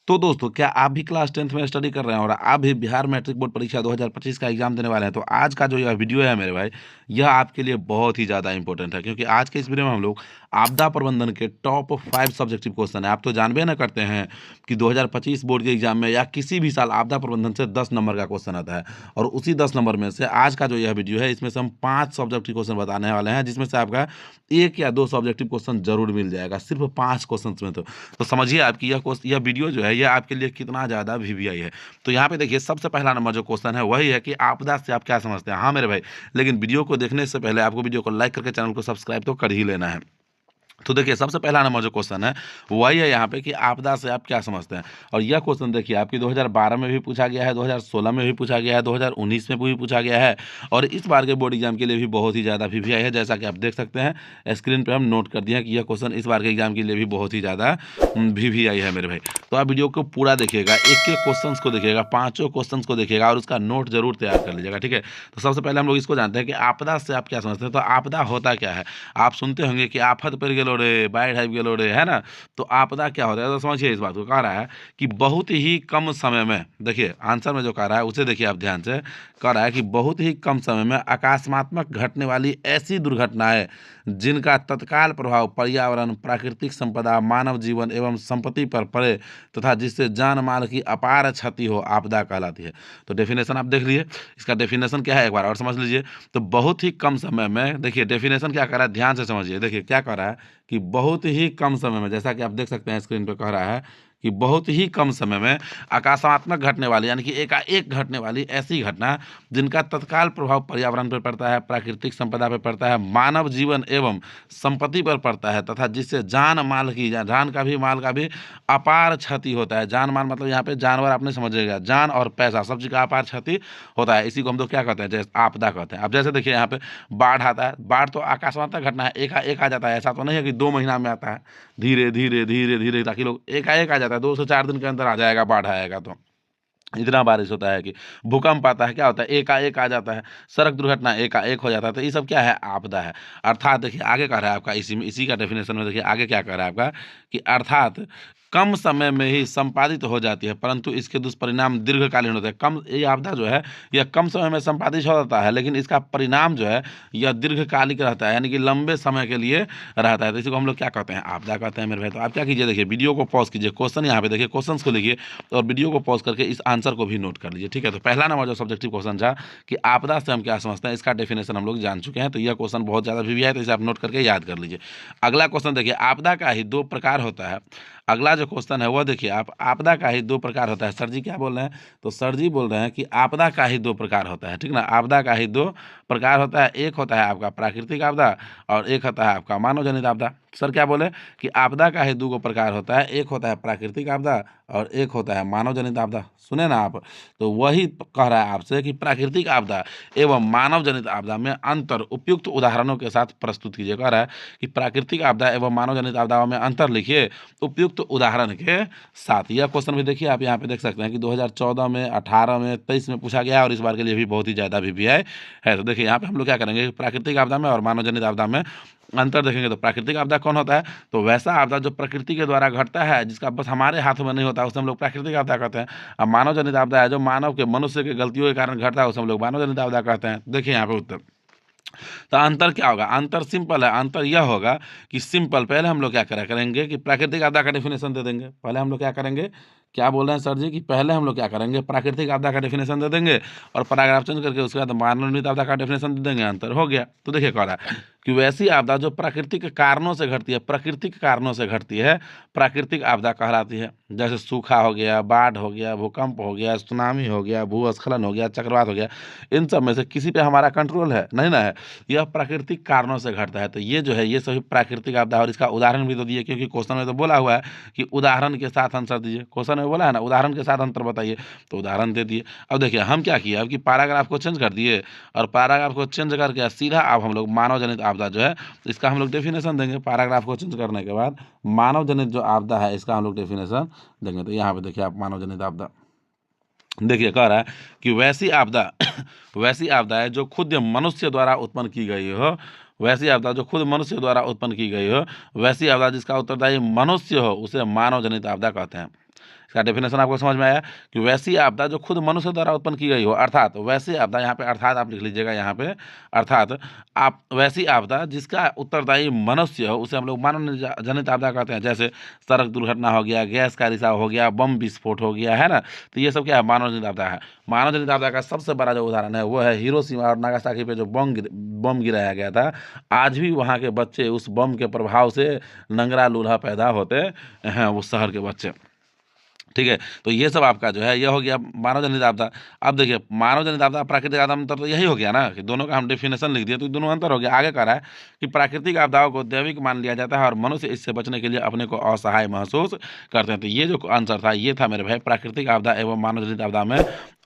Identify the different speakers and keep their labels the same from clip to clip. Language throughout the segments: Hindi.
Speaker 1: तो दोस्तों, क्या आप भी क्लास 10th में स्टडी कर रहे हैं और आप भी बिहार मैट्रिक बोर्ड परीक्षा 2025 का एग्जाम देने वाले हैं, तो आज का जो यह वीडियो है मेरे भाई, यह आपके लिए बहुत ही ज़्यादा इंपॉर्टेंट है, क्योंकि आज के इस वीडियो में हम लोग आपदा प्रबंधन के टॉप 5 सब्जेक्टिव क्वेश्चन है। आप तो जानबे ना करते हैं कि 2025 बोर्ड के एग्जाम में या किसी भी साल आपदा प्रबंधन से 10 नंबर का क्वेश्चन आता है, और उसी 10 नंबर में से आज का जो यह वीडियो है, इसमें से हम 5 सब्जेक्टिव क्वेश्चन बताने वाले हैं, जिसमें से आपका 1 या 2 सब्जेक्टिव क्वेश्चन जरूर मिल जाएगा, सिर्फ 5 क्वेश्चन में। तो समझिए आपकी यह वीडियो जो है, यह आपके लिए कितना ज़्यादा वीवीआई है। तो यहाँ पे देखिए, सबसे पहला नंबर जो क्वेश्चन है वही है कि आपदा से आप क्या समझते हैं। हाँ मेरे भाई, लेकिन वीडियो को देखने से पहले आपको वीडियो को लाइक करके चैनल को सब्सक्राइब तो कर ही लेना है। तो देखिए, सबसे पहला नंबर जो क्वेश्चन है वही है यहाँ पे कि आपदा से आप क्या समझते हैं। और यह क्वेश्चन देखिए, आपकी 2012 में भी पूछा गया है, 2016 में भी पूछा गया है, 2019 में भी पूछा गया है, और इस बार के बोर्ड एग्जाम के लिए भी बहुत ही ज़्यादा वीवीआई है। जैसा कि आप देख सकते हैं स्क्रीन पर हम नोट कर दिए हैं कि यह क्वेश्चन इस बार के एग्जाम के लिए भी बहुत ही ज़्यादा वीवीआई है मेरे भाई। तो आप वीडियो को पूरा देखिएगा, एक एक क्वेश्चन को देखिएगा, पाँचों क्वेश्चन को देखिएगा, और उसका नोट जरूर तैयार कर लीजिएगा, ठीक है। तो सबसे पहले हम लोग इसको जानते हैं कि आपदा से आप क्या समझते हैं। तो आपदा होता क्या है, आप सुनते होंगे कि आफत पड़ गेलो रे, बाढ़ आ गेलो रे, है ना। तो आपदा क्या होता है, तो समझिए इस बात को। कह रहा है कि बहुत ही कम समय में, देखिए आंसर में जो कह रहा है उसे देखिए आप ध्यान से। कह रहा है कि बहुत ही कम समय में अकस्मात्मक घटने वाली ऐसी दुर्घटनाएं जिनका तत्काल प्रभाव पर्यावरण, प्राकृतिक संपदा, मानव जीवन एवं संपत्ति पर पड़े तथा जिससे जान माल की अपार क्षति हो, आपदा कहलाती है। तो डेफिनेशन आप देख लीजिए, इसका डेफिनेशन क्या है एक बार और समझ लीजिए। तो बहुत ही कम समय में, देखिए डेफिनेशन क्या कर रहा है, ध्यान से समझिए। देखिए क्या कह रहा है कि बहुत ही कम समय में, जैसा कि आप देख सकते हैं स्क्रीन पर, कह रहा है कि बहुत ही कम समय में अकस्मात्मक घटने वाली, यानी कि एकाएक घटने वाली ऐसी घटना जिनका तत्काल प्रभाव पर्यावरण पर पड़ता है, प्राकृतिक संपदा पर पड़ता है, मानव जीवन एवं संपत्ति पर पड़ता है, तथा जिससे जान माल की, जान का भी माल का भी अपार क्षति होता है। जान माल मतलब यहाँ पे जानवर, आपने समझिएगा, जान और पैसा सब चीज़ का अपार क्षति होता है। इसी को हम लोग क्या कहते हैं, जैसे आपदा कहते हैं। अब जैसे देखिए यहाँ पे बाढ़ आता है, बाढ़ तो अकस्मात घटना है, एकाएक आ जाता है। ऐसा तो नहीं है कि 2 महीना में आता है, धीरे धीरे धीरे धीरे, ताकि लोग एकाएक आ जाता है, 2 से 4 दिन के अंदर आ जाएगा, बाढ़ आएगा तो इतना बारिश होता है। कि भूकंप आता है, क्या होता है, एकाएक आ जाता है। सड़क दुर्घटना एकाएक हो जाता है। तो ये सब क्या है, आपदा है। अर्थात देखिए आगे कह रहा है आपका, इसी का डेफिनेशन में देखिए आगे क्या कह रहा है आपका, कि अर्थात कम समय में ही संपादित हो जाती है, परंतु इसके दुष्परिणाम दीर्घकालीन होते हैं। ये आपदा जो है यह कम समय में संपादित हो जाता है, लेकिन इसका परिणाम जो है यह दीर्घकालिक रहता है, यानी कि लंबे समय के लिए रहता है। तो इसी को हम लोग क्या कहते हैं, आपदा कहते हैं मेरे भाई। तो आप क्या कीजिए, देखिए वीडियो को पॉज कीजिए, क्वेश्चन यहाँ पे देखिए, क्वेश्चन को लिखिए और वीडियो को पॉज करके इस आंसर को भी नोट कर लीजिए, ठीक है। तो पहला नंबर जो सब्जेक्टिव क्वेश्चन था कि आपदा से हम क्या समझते हैं, इसका डेफिनेशन हम लोग जान चुके हैं। तो यह क्वेश्चन बहुत ज़्यादा वीवीआई है, तो इसे आप नोट करके याद कर लीजिए। अगला क्वेश्चन देखिए, आपदा का ही 2 प्रकार होता है। अगला जो क्वेश्चन है वह देखिए आप, आपदा का ही 2 प्रकार होता है। सर जी क्या बोल रहे हैं, तो सर जी बोल रहे हैं कि आपदा का ही 2 प्रकार होता है, ठीक ना। आपदा का ही 2 प्रकार होता है, एक होता है आपका प्राकृतिक आपदा और एक होता है आपका मानव जनित आपदा। सर क्या बोले कि आपदा का ही 2 प्रकार होता है, एक होता है प्राकृतिक आपदा और एक होता है मानव जनित आपदा। सुने ना आप, तो वही कह रहा है आपसे कि प्राकृतिक आपदा एवं मानव जनित आपदा में अंतर उपयुक्त उदाहरणों के साथ प्रस्तुत कीजिए। कह रहा है कि प्राकृतिक आपदा एवं मानव जनित आपदाओं में अंतर लिखिए उपयुक्त उदाहरण के साथ। यह क्वेश्चन भी देखिए आप यहाँ पे देख सकते हैं कि 2014 में, 18 में, 23 में पूछा गया, और इस बार के लिए भी बहुत ही ज़्यादा वीवीआई है। तो देखिए यहाँ पे हम लोग क्या करेंगे, प्राकृतिक आपदा में और मानव जनित आपदा में अंतर देखेंगे। तो प्राकृतिक आपदा कौन होता है, तो वैसा आपदा जो प्रकृति के द्वारा घटता है, जिसका बस हमारे हाथ में नहीं होता, उसे हम लोग प्राकृतिक आपदा कहते हैं। अब मानव जनित आपदा है जो मानव के, मनुष्य के गलतियों के कारण घटता है, उसे हम लोग मानव जनित आपदा कहते हैं। देखिए यहाँ पे उत्तर। तो अंतर क्या होगा, अंतर सिंपल है। अंतर यह होगा कि सिंपल, पहले हम लोग क्या करेंगे कि प्राकृतिक आपदा का डेफिनेशन दे देंगे। पहले हम लोग क्या करेंगे, क्या बोल रहे हैं सर जी, कि पहले हम लोग क्या करेंगे, प्राकृतिक आपदा का डेफिनेशन दे देंगे और पैराग्राफ चेंज करके उसके बाद मानव निर्मित आपदा का डेफिनेशन दे देंगे। अंतर हो गया। तो देखिए कह रहा है कि वैसी आपदा जो प्राकृतिक कारणों से घटती है, प्राकृतिक कारणों से घटती है, प्राकृतिक आपदा कहलाती है। जैसे सूखा हो गया, बाढ़ हो गया, भूकंप हो गया, सुनामी हो गया, भूस्खलन हो गया, चक्रवात हो गया, इन सब में से किसी पे हमारा कंट्रोल है नहीं ना है, यह प्राकृतिक कारणों से घटता है। तो ये जो है ये सभी प्राकृतिक आपदा है, और इसका उदाहरण भी तो दिए, क्योंकि क्वेश्चन में तो बोला हुआ है कि उदाहरण के साथ आंसर दीजिए। क्वेश्चन में बोला है ना, उदाहरण के साथ अंतर बताइए, तो उदाहरण दे दिए। अब देखिए हम क्या किए, अब कि पैराग्राफ को चेंज कर दिए, और पैराग्राफ को चेंज करके सीधा अब हम लोग मानव जनित आपदा जो है इसका हम लोग डेफिनेशन देंगे। पैराग्राफ को चेंज करने के बाद मानव जनित जो आपदा है इसका हम लोग डेफिनेशन देंगे। तो यहाँ पे देखिए आप, मानव जनित आपदा देखिए कह रहा है कि वैसी आपदा वैसी आपदा है जो खुद मनुष्य द्वारा उत्पन्न की गई हो, वैसी आपदा जो खुद मनुष्य द्वारा उत्पन्न की गई हो, वैसी आपदा जिसका उत्तरदायी मनुष्य हो, उसे मानव जनित आपदा कहते हैं। इसका डेफिनेशन आपको समझ में आया कि वैसी आपदा जो खुद मनुष्य द्वारा उत्पन्न की गई हो, अर्थात वैसी आपदा, यहाँ पे अर्थात आप लिख लीजिएगा यहाँ पे, अर्थात आप वैसी आपदा जिसका उत्तरदायी मनुष्य हो उसे हम लोग मानव जनित आपदा कहते हैं। जैसे सड़क दुर्घटना हो गया, गैस का रिसाव हो गया, बम विस्फोट हो गया, है ना। तो ये सब क्या है, मानव जनित आपदा है। मानव जनित आपदा का सबसे बड़ा जो उदाहरण है वो है हिरोशिमा और नागासाकी पे जो बम गिराया गया था। आज भी वहाँ के बच्चे उस बम के प्रभाव से नंगरा लूल्हा पैदा होते हैं, वो शहर के बच्चे। ठीक है, तो ये सब आपका जो है ये हो गया मानव जनित आपदा। अब देखिए मानव जनित आपदा प्राकृतिक आपदा में अंतर तो यही हो गया ना कि दोनों का हम डेफिनेशन लिख दिए, तो दोनों अंतर हो गया। आगे कह रहा है कि प्राकृतिक आपदाओं को दैविक मान लिया जाता है और मनुष्य इससे बचने के लिए अपने को असहाय महसूस करते हैं। तो ये जो आंसर था ये था मेरे भाई प्राकृतिक आपदा एवं मानव जनित आपदा में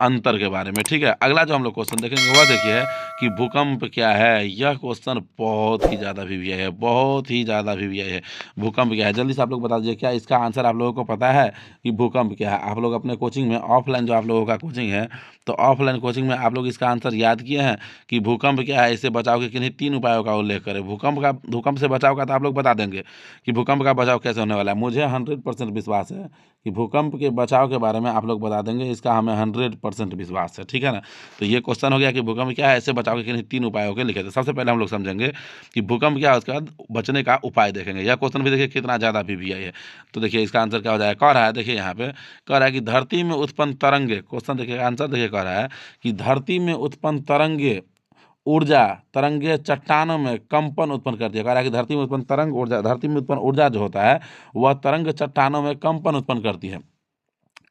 Speaker 1: अंतर के बारे में। ठीक है, अगला जो हम लोग क्वेश्चन देखेंगे वह देखिए कि भूकंप क्या है। यह क्वेश्चन बहुत ही ज़्यादा वीवीआई है, बहुत ही ज़्यादा वीवीआई है। भूकंप क्या है, जल्दी से आप लोग बता दीजिए, क्या इसका आंसर आप लोगों को पता है कि भूकंप क्या है? आप लोग अपने कोचिंग में ऑफलाइन जो आप लोगों का कोचिंग है, तो ऑफलाइन कोचिंग में आप लोग इसका आंसर याद किए हैं कि भूकंप क्या है, इससे बचाव के किन्हीं 3 उपायों का उल्लेख करें। भूकंप से बचाव का तो आप लोग बता देंगे कि भूकंप का बचाव कैसे होने वाला है। मुझे 100% विश्वास है कि भूकंप के बचाव के बारे में आप लोग बता देंगे, इसका हमें 100% विश्वास है। ठीक है ना, तो ये क्वेश्चन हो गया कि भूकंप क्या है, इससे बचाव के किन्हीं 3 उपायों के लिखे थे। सबसे पहले हम लोग समझेंगे कि भूकंप क्या है, उसके बाद बचने का उपाय देखेंगे। यह क्वेश्चन भी देखिए कितना ज़्यादा वीवीआई है। तो देखिए इसका आंसर क्या हो जाएगा, कह रहा है देखिए यहाँ पे कह रहा है कि धरती में उत्पन्न तरंगे, क्वेश्चन देखिए आंसर देखिए कह रहा है कि धरती में उत्पन्न तरंगे चट्टानों में कंपन उत्पन्न करती है। कह रहा है कि धरती में उत्पन्न धरती में उत्पन्न ऊर्जा जो होता है वह तरंग चट्टानों में कंपन उत्पन्न करती है।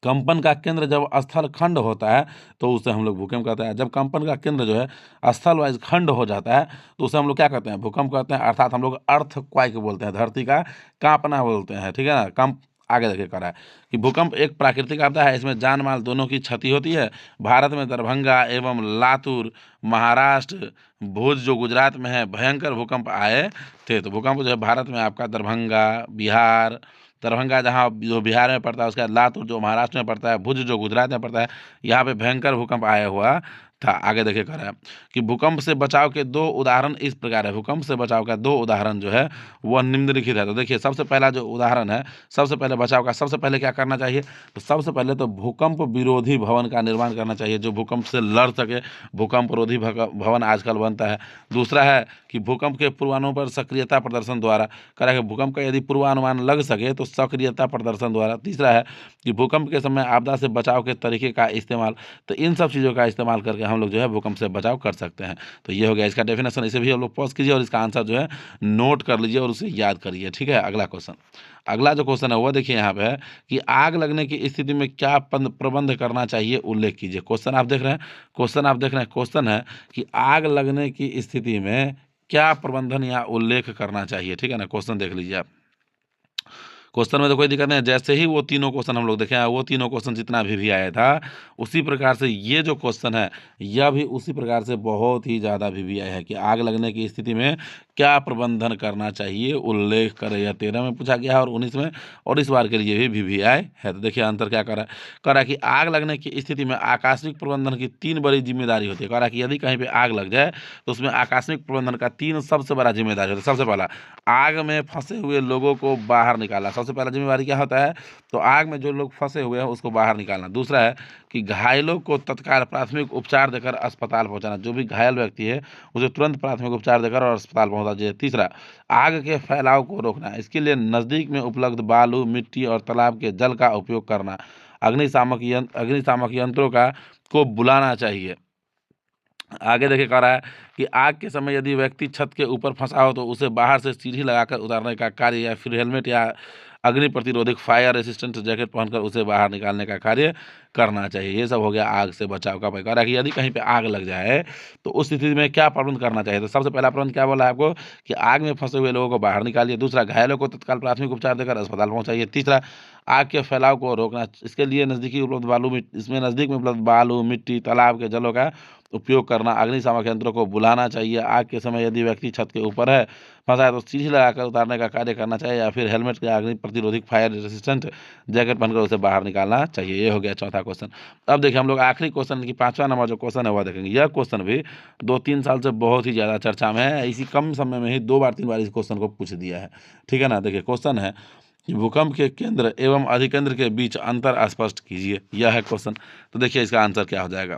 Speaker 1: कंपन का केंद्र जब स्थल खंड होता है तो उसे हम लोग भूकंप कहते हैं। जब कंपन का केंद्र जो है स्थल वाइज खंड हो जाता है तो उसे हम लोग क्या कहते हैं, भूकंप कहते हैं। अर्थात हम लोग अर्थक्वाइक बोलते हैं, धरती का कांपना बोलते हैं। ठीक है ना, कंप आगे देखिए कह रहा है कि भूकंप एक प्राकृतिक आपदा है, इसमें जान माल दोनों की क्षति होती है। भारत में दरभंगा एवं लातूर, महाराष्ट्र, भुज जो गुजरात में है, भयंकर भूकंप आए थे। तो भूकंप जो है भारत में आपका दरभंगा जहाँ जो बिहार में पड़ता है, उसके बाद लातूर जो महाराष्ट्र में पड़ता है, भुज जो गुजरात में पड़ता है, यहाँ पे भयंकर भूकंप आया हुआ था। आगे देखिए कह रहा है कि भूकंप से बचाव के 2 उदाहरण इस प्रकार है। भूकंप से बचाव का 2 उदाहरण जो है वह निम्नलिखित है। तो देखिए सबसे पहला जो उदाहरण है, सबसे पहले बचाव का सबसे पहले क्या करना चाहिए, तो सबसे पहले तो भूकंप विरोधी भवन का निर्माण करना चाहिए जो भूकंप से लड़ सके। भूकंप विरोधी भवन आजकल बनता है। दूसरा है कि भूकंप के पूर्वानुमान पर सक्रियता प्रदर्शन द्वारा, कह रहा है कि भूकंप का यदि पूर्वानुमान लग सके तो सक्रियता प्रदर्शन द्वारा। तीसरा है कि भूकंप के समय आपदा से बचाव के तरीके का इस्तेमाल। तो इन सब चीज़ों का इस्तेमाल करके हम लोग जो है भूकंप से बचाव कर सकते हैं। तो ये हो गया इसका डेफिनेशन। इसे भी हम लोग पॉज कीजिए और इसका आंसर जो है नोट कर लीजिए और उसे याद करिए। ठीक है, अगला क्वेश्चन, अगला जो क्वेश्चन है वो देखिए यहाँ पे है कि आग लगने की स्थिति में क्या प्रबंध करना चाहिए, उल्लेख कीजिए। क्वेश्चन आप देख रहे हैं, क्वेश्चन है कि आग लगने की स्थिति में क्या प्रबंधन या उल्लेख करना चाहिए। ठीक है ना, क्वेश्चन देख लीजिए आप। क्वेश्चन में तो कोई दिक्कत नहीं है, जैसे ही वो तीनों क्वेश्चन हम लोग देखे हैं, वो तीनों क्वेश्चन जितना भी आया था उसी प्रकार से ये जो क्वेश्चन है यह भी उसी प्रकार से बहुत ही ज़्यादा भी आया है कि आग लगने की स्थिति में क्या प्रबंधन करना चाहिए, उल्लेख करें। यह 13 में पूछा गया है और 19 में, और इस बार के लिए भी आए है। तो देखिए अंतर क्या कर रहा है, कह रहा है कि आग लगने की स्थिति में आकस्मिक प्रबंधन की 3 बड़ी जिम्मेदारी होती है। कह रहा है कि यदि कहीं पर आग लग जाए तो उसमें आकस्मिक प्रबंधन का 3 सबसे बड़ा जिम्मेदारी होता है। सबसे पहला, आग में फंसे हुए लोगों को बाहर निकालना। सबसे पहला जिम्मेवारी क्या होता है, तो आग में जो लोग फंसे हुए हैं उसको बाहर निकालना। दूसरा है कि घायलों को तत्काल प्राथमिक उपचार देकर अस्पताल पहुंचाना। जो भी घायल व्यक्ति है उसे तुरंत प्राथमिक उपचार देकर और अस्पताल पहुंचा दीजिए। तीसरा, आग के फैलाव को रोकना। इसके लिए नज़दीक में उपलब्ध बालू, मिट्टी और तालाब के जल का उपयोग करना। अग्निशामक यंत्रों का को बुलाना चाहिए। आगे देखिए कह रहा है कि आग के समय यदि व्यक्ति छत के ऊपर फंसा हो तो उसे बाहर से सीढ़ी लगाकर उतारने का कार्य, या फिर हेलमेट या अग्नि प्रतिरोधक फायर रेसिस्टेंट जैकेट पहनकर उसे बाहर निकालने का कार्य करना चाहिए। ये सब हो गया आग से बचाव का उपाय। कह रहा है कि यदि कहीं पे आग लग जाए तो उस स्थिति में क्या प्रबंध करना चाहिए। तो सबसे पहला प्रबंध क्या बोला है आपको कि आग में फंसे हुए लोगों को बाहर निकालिए। दूसरा, घायलों को तत्काल प्राथमिक उपचार देकर अस्पताल पहुंचाइए। तीसरा, आग के फैलाव को रोकना। इसके लिए नज़दीक में उपलब्ध बालू, मिट्टी, तालाब के जलों का उपयोग करना। अग्निशामक यंत्रों को बुलाना चाहिए। आग के समय यदि व्यक्ति छत के ऊपर है फंसा है तो सीढ़ी लगाकर उतारने का कार्य करना चाहिए, या फिर हेलमेट या अग्नि प्रतिरोधक फायर रेसिस्टेंट जैकेट पहनकर उसे बाहर निकालना चाहिए। ये हो गया चौथा क्वेश्चन। अब देखिए हम लोग आखिरी क्वेश्चन की 5वां नंबर जो क्वेश्चन है वह देखेंगे। यह क्वेश्चन भी 2-3 साल से बहुत ही ज़्यादा चर्चा में है। इसी कम समय में ही 2 बार 3 बार इस क्वेश्चन को पूछ दिया है। ठीक है ना, देखिए क्वेश्चन है कि भूकंप के केंद्र एवं अधिकेंद्र के बीच अंतर स्पष्ट कीजिए, यह है क्वेश्चन। तो देखिए इसका आंसर क्या हो जाएगा।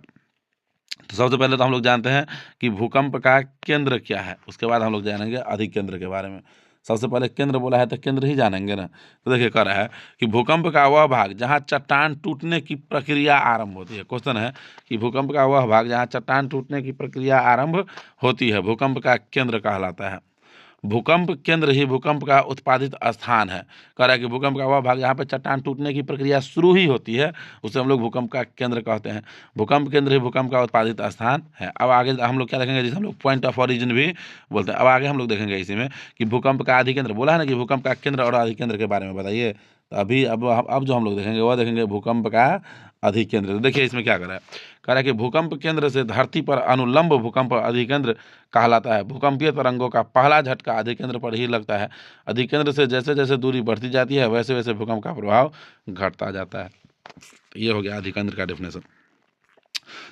Speaker 1: तो सबसे पहले तो हम लोग जानते हैं कि भूकंप का केंद्र क्या है, उसके बाद हम लोग जानेंगे अधिकेंद्र के बारे में। सबसे पहले केंद्र बोला है तो केंद्र ही जानेंगे ना। तो देखिए कह रहा है कि भूकंप का वह भाग जहाँ चट्टान टूटने की प्रक्रिया आरंभ होती है। क्वेश्चन है कि भूकंप का वह भाग जहाँ चट्टान टूटने की प्रक्रिया आरंभ होती है, भूकंप का केंद्र कहलाता है। भूकंप केंद्र ही भूकंप का उत्पादित स्थान है। कह रहा है कि भूकंप का वह भाग जहाँ पे चट्टान टूटने की प्रक्रिया शुरू ही होती है, उसे हम लोग भूकंप का केंद्र कहते हैं। भूकंप केंद्र ही भूकंप का उत्पादित स्थान है। अब आगे हम लोग क्या देखेंगे, जिसे हम लोग पॉइंट ऑफ ओरिजिन भी बोलते हैं। अब आगे हम लोग देखेंगे इसी में कि भूकंप का अधिकेंद्र बोला है ना, कि भूकंप का केंद्र और अधिकेंद्र के बारे में बताइए। तो अभी अब जो हम लोग देखेंगे वह देखेंगे भूकंप का अधिकेंद्र। तो देखिए इसमें क्या कर रहा है, कह रहा है कि भूकंप केंद्र से धरती पर अनुलंब भूकंप अधिकेंद्र कहलाता है। भूकंपीय तरंगों का पहला झटका अधिकेंद्र पर ही लगता है। अधिकेंद्र से जैसे जैसे दूरी बढ़ती जाती है वैसे वैसे भूकंप का प्रभाव घटता जाता है। ये हो गया अधिकेंद्र का डेफिनेशन।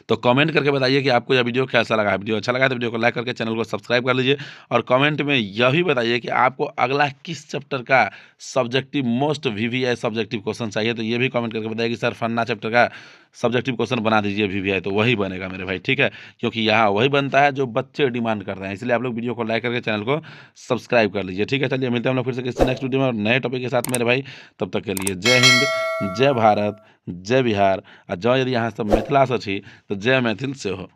Speaker 1: तो कमेंट करके बताइए कि आपको यह वीडियो कैसा लगा है। वीडियो अच्छा लगा तो वीडियो को लाइक करके चैनल को सब्सक्राइब कर लीजिए, और कमेंट में यह भी बताइए कि आपको अगला किस चैप्टर का subjective most VVI subjective question चाहिए। तो ये भी कमेंट करके बताइए कि सर फन्ना चैप्टर का सब्जेक्टिव क्वेश्चन बना दीजिए वीवीआई, तो वही बनेगा मेरे भाई, ठीक है। क्योंकि यहाँ वही बनता है जो बच्चे डिमांड कर रहे हैं, इसलिए आप लोग वीडियो को लाइक करके चैनल को सब्सक्राइब कर लीजिए, ठीक है। चलिए मिलते हैं हम लोग फिर से किसी नेक्स्ट वीडियो में और नए टॉपिक के साथ मेरे भाई। तब तक के लिए जय हिंद, जय भारत, जय बिहार। आ जँ यदि अहाँ सब मिथिला से छी तो जय मैथिल से हो।